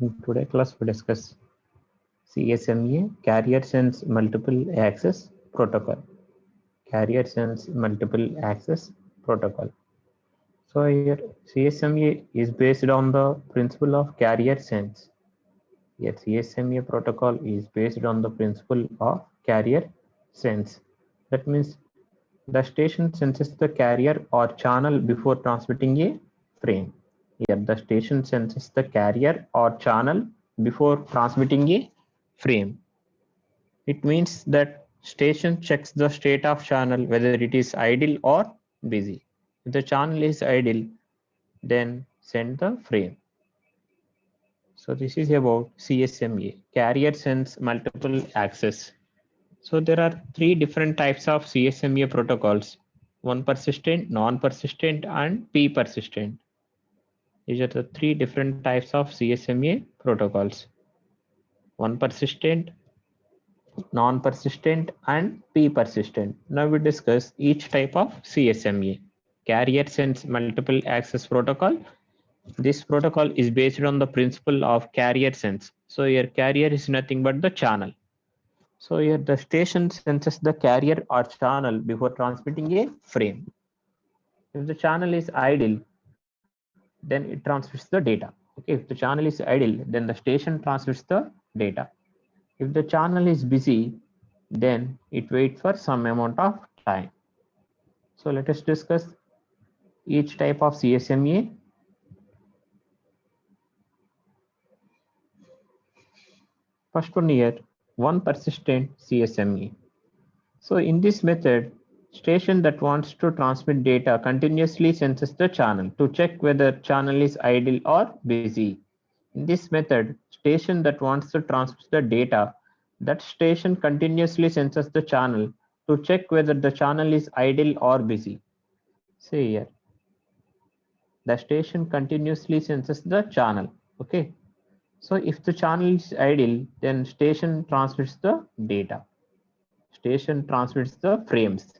In today's class, we discuss CSMA, Carrier Sense Multiple Access Protocol. Carrier Sense Multiple Access Protocol. So here CSMA is based on the principle of carrier sense. Here CSMA protocol is based on the principle of carrier sense. That means the station senses the carrier or channel before transmitting a frame. Here the station senses the carrier or channel before transmitting a frame. It means that station checks the state of channel whether it is idle or busy. If the channel is idle, then send the frame. So this is about CSMA, carrier sense multiple access. So there are three different types of CSMA protocols: one persistent, non-persistent, and p-persistent. These are the three different types of CSMA protocols: one persistent, non-persistent, and p-persistent. Now we discuss each type of CSMA. Carrier sense multiple access protocol. This protocol is based on the principle of carrier sense. So your carrier is nothing but the channel. So here the station senses the carrier or channel before transmitting a frame. If the channel is idle, then it transmits the data. Okay, if the channel is idle, then the station transmits the data. If the channel is busy, then it waits for some amount of time. So let us discuss each type of CSMA. First one here, one persistent CSMA. So in this method, station that wants to transmit data continuously senses the channel to check whether channel is idle or busy. In this method, station that wants to transmit the data, that station continuously senses the channel to check whether the channel is idle or busy. See here, the station continuously senses the channel. Okay, so if the channel is idle, then station transmits the data. Station transmits the frames.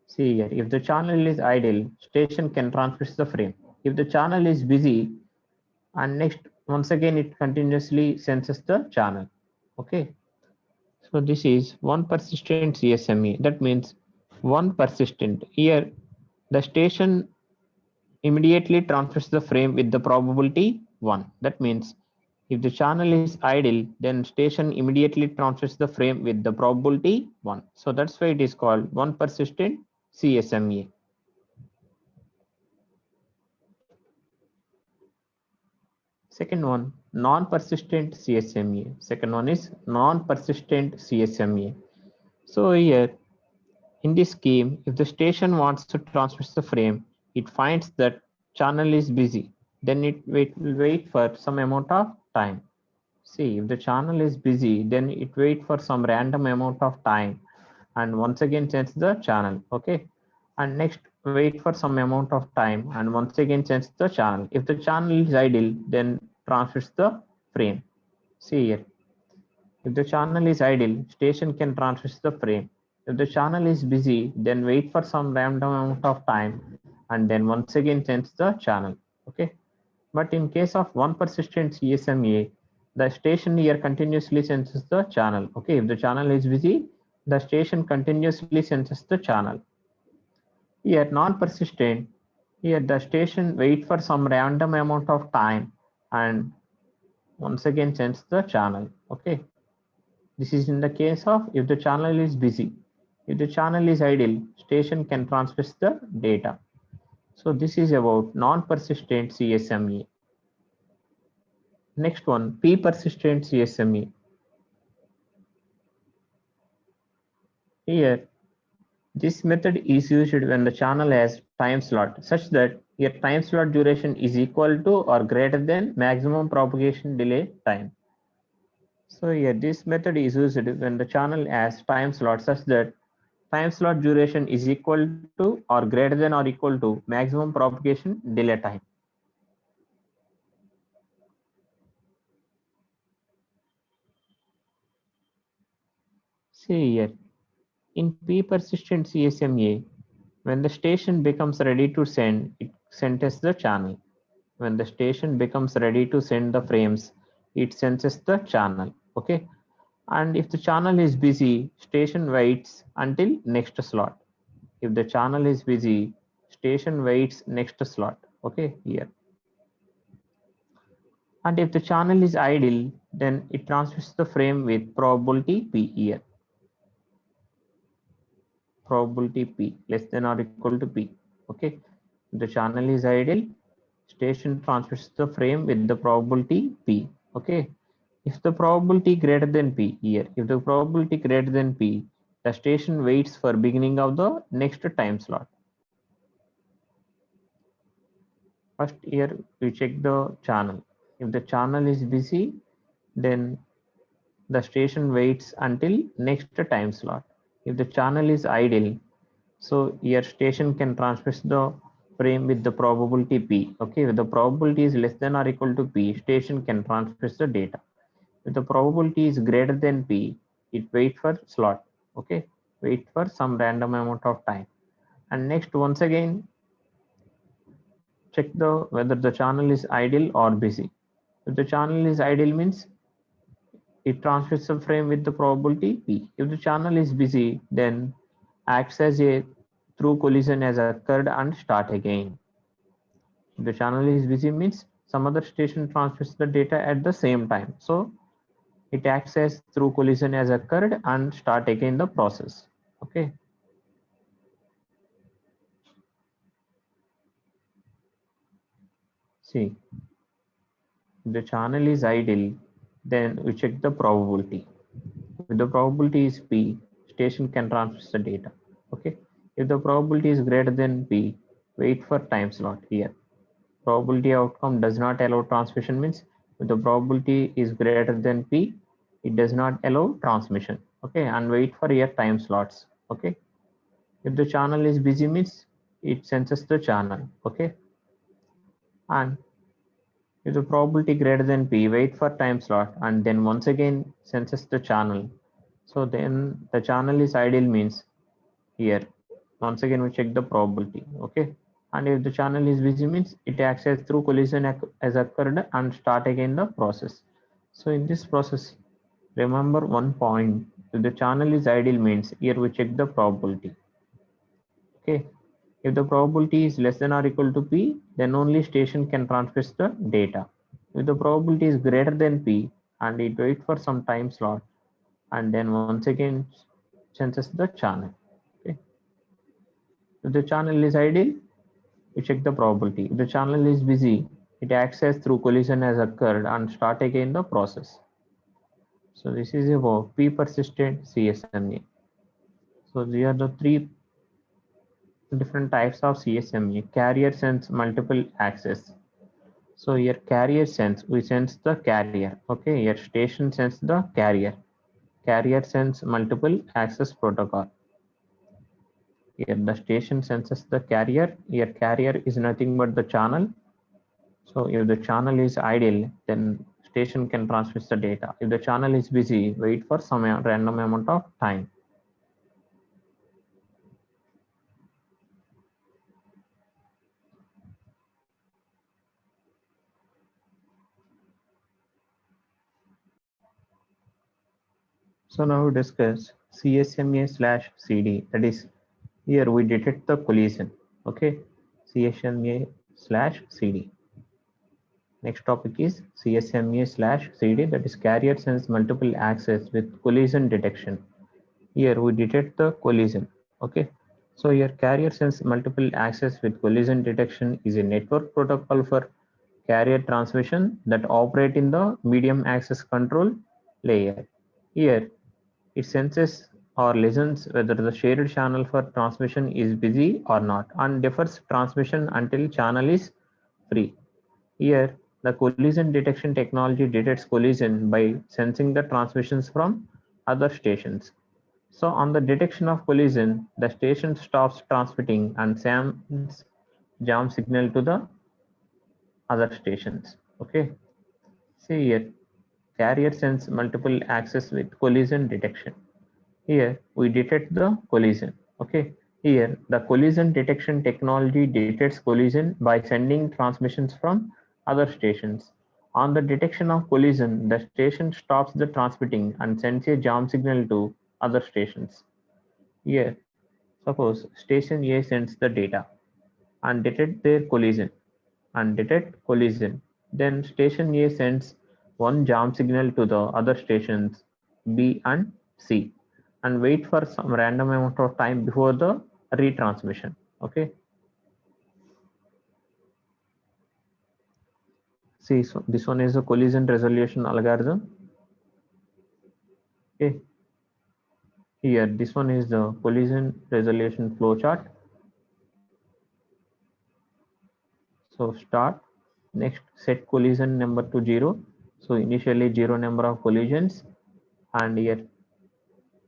See here, if the channel is idle, station can transmit the frame. If the channel is busy, and next, once again, it continuously senses the channel. Okay, so this is one persistent CSMA. That means one persistent. Here, the station immediately transfers the frame with the probability 1. That means if the channel is idle, then station immediately transfers the frame with the probability 1. So that's why it is called one persistent CSMA. Second one, non-persistent CSMA. Second one is non-persistent CSMA. So here, in this scheme, if the station wants to transmit the frame, it finds that channel is busy. Then it will wait for some amount of time. See, if the channel is busy, then it wait for some random amount of time and once again change the channel. Okay, and next wait for some amount of time and once again change the channel. If the channel is idle, then transmits the frame. See here, if the channel is idle, station can transmit the frame. If the channel is busy, then wait for some random amount of time and then once again change the channel. Okay, but in case of one persistent CSMA, the station here continuously senses the channel. Okay, if the channel is busy, the station continuously senses the channel. Here, non-persistent, here the station wait for some random amount of time and once again change the channel. Okay, this is in the case of if the channel is busy. If the channel is idle, station can transmit the data. So this is about non-persistent CSMA. Next one, p-persistent CSMA. Here, this method is used when the channel has time slot such that your time slot duration is equal to or greater than maximum propagation delay time. So here, this method is used when the channel has time slot such that time slot duration is equal to or greater than or equal to maximum propagation delay time. See here, in p-persistent CSMA, when the station becomes ready to send, it senses the channel. When the station becomes ready to send the frames, it senses the channel. Okay, and if the channel is busy, station waits until next slot. If the channel is busy, station waits next slot. Okay, here. And if the channel is idle, then it transmits the frame with probability p here. Probability p less than or equal to p. Okay, if the channel is idle, station transmits the frame with the probability p. Okay, if the probability greater than p here, if the probability greater than p, the station waits for beginning of the next time slot. First here we check the channel. If the channel is busy, then the station waits until next time slot. If the channel is idle, so your station can transmit the frame with the probability p. Okay, if the probability is less than or equal to p, station can transmit the data. If the probability is greater than p, it wait for slot. Okay, wait for some random amount of time. And next, once again, check the whether the channel is idle or busy. If the channel is idle means it transmits the frame with the probability p. If the channel is busy, then acts as a through collision has occurred and start again. If the channel is busy means some other station transmits the data at the same time. So it acts as through collision has occurred and start again the process. Okay. See, if the channel is idle, then we check the probability. If the probability is p, station can transmit the data. Okay. If the probability is greater than p, wait for time slot here. Probability outcome does not allow transmission means if the probability is greater than p, it does not allow transmission. Okay, and wait for your time slots. Okay, if the channel is busy means it senses the channel. Okay, and if the probability greater than p, wait for time slot and then once again senses the channel. So then the channel is ideal means here once again we check the probability. Okay, and if the channel is busy means it acts as through collision has occurred and start again the process. So in this process, remember one point: if the channel is ideal means here we check the probability. Okay, if the probability is less than or equal to p, then only station can transmit the data. If the probability is greater than p and it wait for some time slot and then once again senses the channel. Okay, if the channel is ideal, we check the probability. If the channel is busy, it acts as through collision has occurred and start again the process. So this is about P persistent CSMA. So these are the three different types of CSMA. Carrier sense multiple access. So here carrier sense, we sense the carrier. Okay, here station sense the carrier. Carrier sense multiple access protocol. Here the station senses the carrier. Here carrier is nothing but the channel. So if the channel is idle, then station can transmit the data. If the channel is busy, wait for some random amount of time. So now we discuss CSMA/CD. That is, here we detect the collision. Okay, CSMA/CD. Next topic is CSMA/CD. That is carrier sense multiple access with collision detection. Here we detect the collision. Okay, so here carrier sense multiple access with collision detection is a network protocol for carrier transmission that operate in the medium access control layer. Here it senses or listens whether the shared channel for transmission is busy or not and defers transmission until channel is free. Here the collision detection technology detects collision by sensing the transmissions from other stations. So on the detection of collision, the station stops transmitting and sends jam signal to the other stations. Okay. See here, carrier sends multiple access with collision detection. Here we detect the collision. Okay. Here the collision detection technology detects collision by sending transmissions from other stations. On the detection of collision, the station stops the transmitting and sends a jump signal to other stations. Here, suppose station A sends the data and detect collision. Then station A sends one jump signal to the other stations B and C and wait for some random amount of time before the retransmission. Okay. See, so this one is a collision resolution algorithm. Okay. Here, this one is the collision resolution flowchart. So start, next set collision number to 0. So initially 0 number of collisions, and here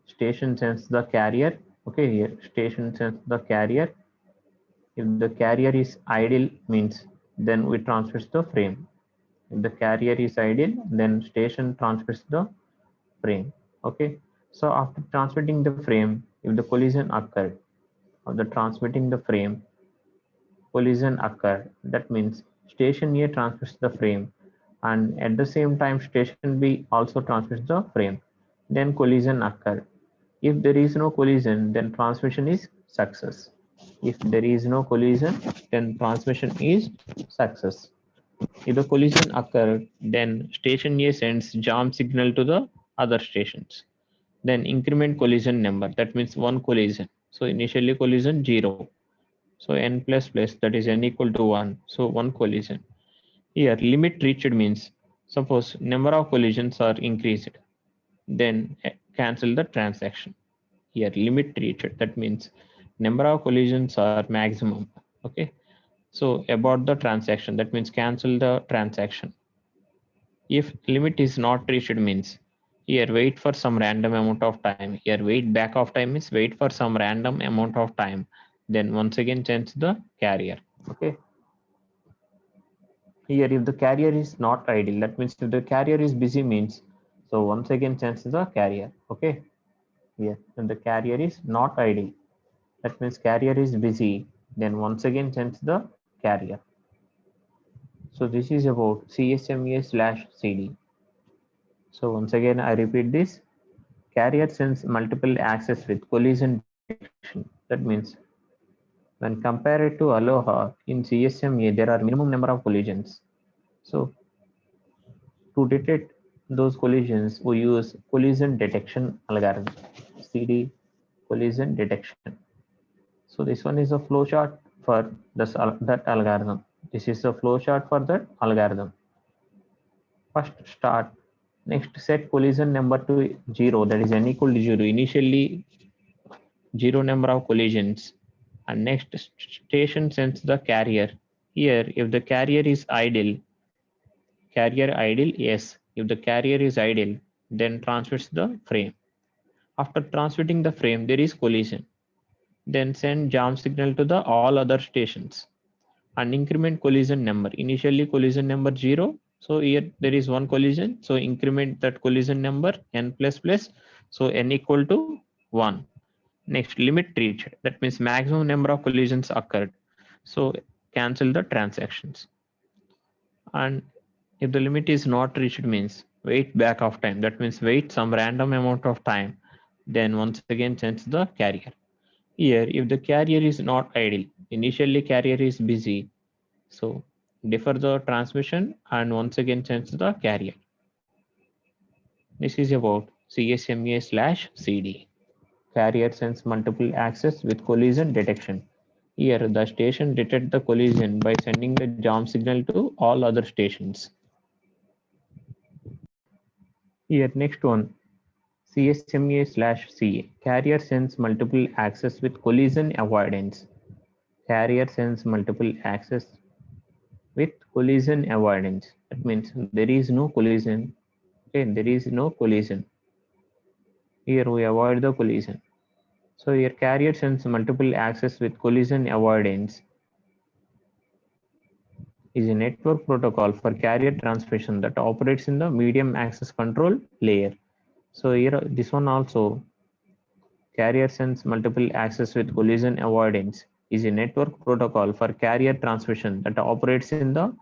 station sends the carrier. Okay, here station sends the carrier. If the carrier is idle means then we transmit the frame. If the carrier is idle, then station transmits the frame. Okay, so after transmitting the frame, if the collision occurred, after transmitting the frame, collision occurred. That means station A transmits the frame, and at the same time station B also transmits the frame. Then collision occurred. If there is no collision, then transmission is success. If there is no collision, then transmission is success. If the collision occurred, then station A sends jump signal to the other stations. Then increment collision number, that means one collision. So initially collision 0. So n plus plus, that is n equal to 1. So one collision. Here limit reached means suppose number of collisions are increased, then cancel the transaction. Here limit reached, that means number of collisions are maximum. Okay, so about the transaction, that means cancel the transaction. If limit is not reached means here wait for some random amount of time. Here wait back of time is wait for some random amount of time, then once again change the carrier. Okay, here if the carrier is not idle, that means if the carrier is busy means, so once again change the carrier. Okay, here when the carrier is not idle, that means carrier is busy, then once again change the carrier. So this is about CSMA/CD. So once again I repeat this. Carrier sends multiple access with collision detection. That means when compared to Aloha in CSMA, there are minimum number of collisions. So to detect those collisions, we use collision detection algorithm, CD collision detection. So this one is a flowchart for that algorithm. This is a flowchart for that algorithm. First start, next set collision number to 0, that is n equal to 0. Initially 0 number of collisions, and next station sends the carrier. Here if the carrier idle, yes. If the carrier is idle, then transmits the frame. After transmitting the frame, there is collision. Then send jump signal to the all other stations and increment collision number. Initially collision number 0. So here there is one collision. So increment that collision number n plus plus. So n equal to 1. Next limit reached. That means maximum number of collisions occurred. So cancel the transactions. And if the limit is not reached means wait back of time. That means wait some random amount of time. Then once again change the carrier. Here if the carrier is not idle, initially carrier is busy. So defer the transmission and once again change the carrier. This is about CSMA/CD. Carrier sends multiple access with collision detection. Here the station detects the collision by sending the jump signal to all other stations. Here next one, CSMA/CA. Carrier sends multiple access with collision avoidance. Carrier sends multiple access with collision avoidance. That means there is no collision. Okay, there is no collision. Here we avoid the collision. So here carrier sends multiple access with collision avoidance is a network protocol for carrier transmission that operates in the medium access control layer. So here this one also, carrier sends multiple access with collision avoidance is a network protocol for carrier transmission that operates in the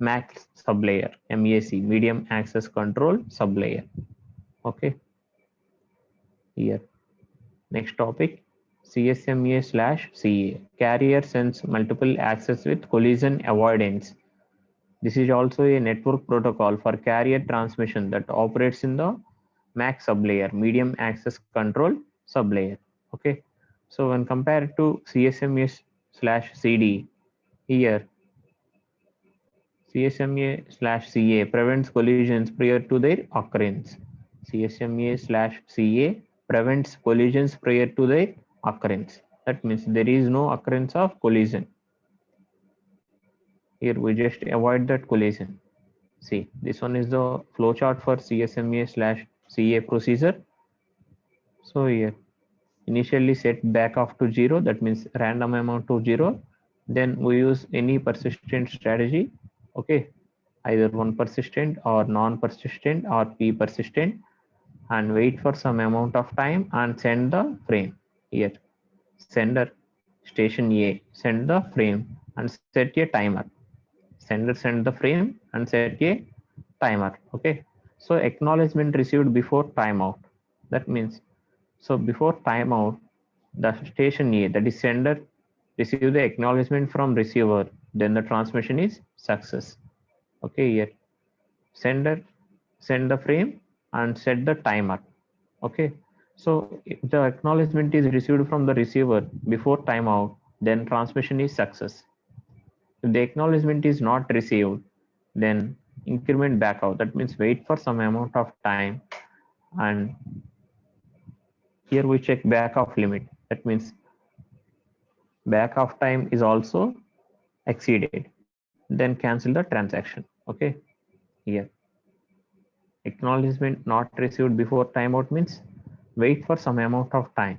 MAC sublayer, MAC, medium access control sublayer. Okay, here next topic, CSMA/CA, carrier sends multiple access with collision avoidance. This is also a network protocol for carrier transmission that operates in the MAC sublayer, medium access control sublayer. Okay, so when compared to CSMA/CD, here CSMA/CA prevents collisions prior to their occurrence. CSMA/CA prevents collisions prior to their occurrence. That means there is no occurrence of collision. Here we just avoid that collision. See, this one is the flowchart for CSMA/CA procedure. So here, initially set back off to 0, that means random amount to 0. Then we use any persistent strategy. Okay, either one persistent or non-persistent or p persistent, and wait for some amount of time and send the frame. Here, sender station A send the frame and set a timer. Sender send the frame and set a timer. Okay, so acknowledgement received before timeout. That means, so before timeout, the station A, that is sender, receive the acknowledgement from receiver, then the transmission is success. Okay, here sender send the frame and set the timer. Okay, so if the acknowledgement is received from the receiver before timeout, then transmission is success. If the acknowledgement is not received, then increment back out. That means wait for some amount of time, and here we check back off limit. That means back off time is also exceeded, then cancel the transaction. Okay, here acknowledgement not received before timeout means wait for some amount of time.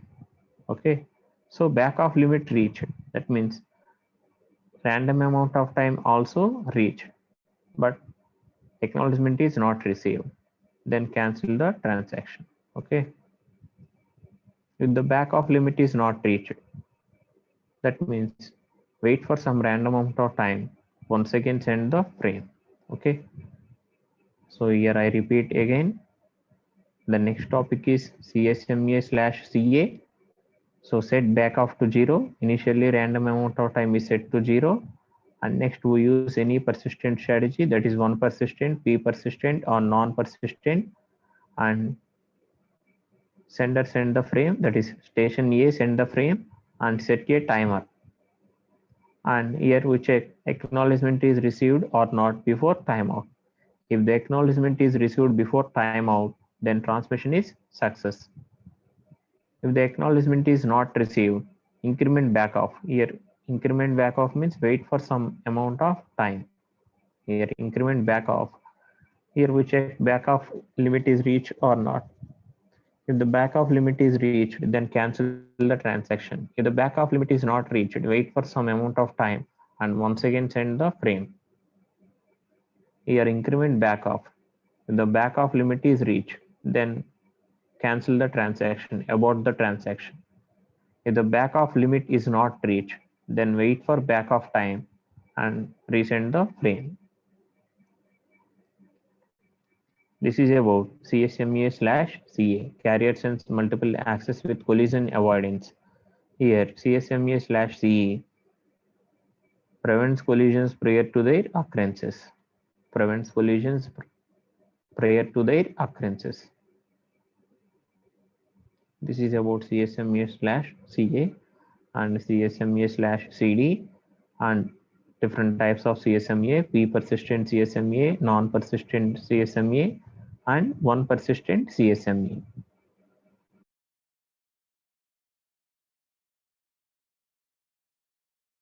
Okay, so back off limit reached. That means random amount of time also reached, but acknowledgement is not received, then cancel the transaction. Okay, if the back off limit is not reached, that means wait for some random amount of time, once again send the frame. Okay, so here I repeat again, the next topic is CSMA/CA. So set back off to 0. Initially random amount of time is set to 0, and next we use any persistent strategy, that is one persistent, p persistent or non-persistent, and sender send the frame, that is station A send the frame and set a timer. And here we check acknowledgement is received or not before timeout. If the acknowledgement is received before timeout, then transmission is success. If the acknowledgement is not received, increment back off. Here increment back off means wait for some amount of time. Here increment back off. Here we check back off limit is reached or not. If the back off limit is reached, then cancel the transaction. If the back off limit is not reached, wait for some amount of time and once again send the frame. Here increment back off. If the back off limit is reached, then cancel the transaction, abort the transaction. If the back off limit is not reached, then wait for back off time and resend the frame. This is about CSMA/CA, carrier sends multiple access with collision avoidance. Here CSMA/CA prevents collisions prior to their occurrences. Prevents collisions prior to their occurrences. This is about CSMA/CA and CSMA/CD and different types of CSMA, p persistent CSMA, non-persistent CSMA, and one persistent CSMA.